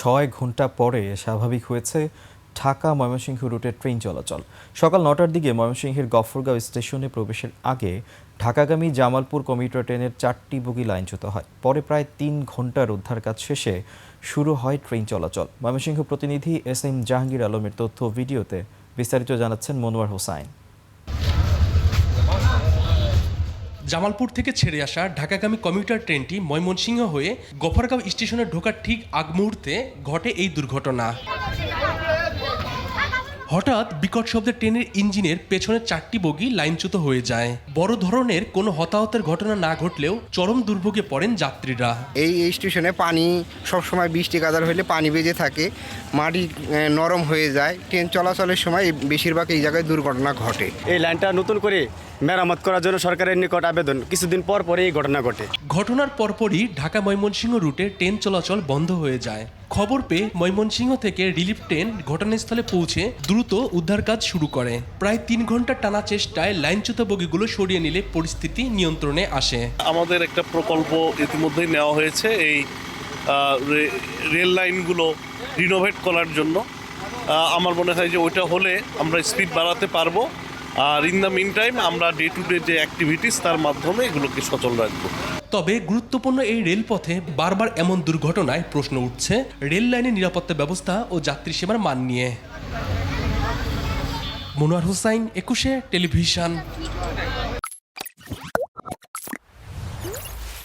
৬ ঘন্টা পরে স্বাভাবিক হয়েছে ঢাকা ময়মনসিংহ রুটের ট্রেন চলাচল। সকাল ৯টার দিকে ময়মনসিংহের গফরগাঁও স্টেশনে প্রবেশের আগে ঢাকাগামী জামালপুর কমিউটার ট্রেনের 4টি বগি লাইনচ্যুত হয়। পরে প্রায় ৩ ঘন্টার উদ্ধার কাজ শেষে শুরু হয় ট্রেন চলাচল। ময়মনসিংহ প্রতিনিধি এস.এম. জাহাঙ্গীর আলমের তথ্য ভিডিওতে বিস্তারিত জানাচ্ছেন মনোয়ার হোসাইন। জামালপুর থেকে ছেড়ে আসা ঢাকাগামী কমিউটার ট্রেনটি ময়মনসিংহ হয়ে গফরগাঁও স্টেশনে ঢোকার ঠিক আগ মুহূর্তে ঘটে এই দুর্ঘটনা। হঠাৎ বিকট শব্দে ট্রেনের ইঞ্জিনের পেছনের 4টি বগি লাইনচ্যুত হয়ে যায়। বড় ধরনের কোনো হতাহতের ঘটনা না ঘটলেও চরম দুর্ভোগে পড়েন যাত্রীরা। এই স্টেশনে পানি সবসময় বৃষ্টি কাদার হলে পানি বেজে থাকে, মাটি নরম হয়ে যায়। ট্রেন চলাচলের সময় বেশিরভাগ এই জায়গায় দুর্ঘটনা ঘটে। এই লাইনটা নতুন করে মেরামত করার জন্য সরকারের নিকট আবেদন। কিছুদিন পর পরে এই ঘটনা ঘটে। ঘটনার পরপরই ঢাকা ময়মনসিংহ রুটে ট্রেন চলাচল বন্ধ হয়ে যায়। খবর পেয়ে ময়মনসিংহ থেকে রিলিফ ট্রেন ঘটনাস্থলে পৌঁছে দ্রুত উদ্ধার কাজ শুরু করে। প্রায় 3 ঘন্টা টানা চেষ্টায় লাইনচ্যুত বগিগুলো সরিয়ে নিলে পরিস্থিতি নিয়ন্ত্রণে আসে। আমাদের একটা প্রকল্প ইতিমধ্যেই নেওয়া হয়েছে এই রেল লাইনগুলো রিনোভেট করার জন্য। আমার মনে হয় যে ওইটা হলে আমরা স্পিড বাড়াতে পারবো। আর ইন দ্য মিন টাইম আমরা ডে টু ডে যে অ্যাক্টিভিটিস তার মাধ্যমে এগুলোকে সচল রাখবো। তবে গুরুত্বপূর্ণ এই রেলপথে বারবার এমন দুর্ঘটনায় প্রশ্ন উঠছে রেল লাইনের নিরাপত্তা ব্যবস্থা ও যাত্রী সেবার মান নিয়ে। মনোয়ার হোসাইন, 21 টেলিভিশন।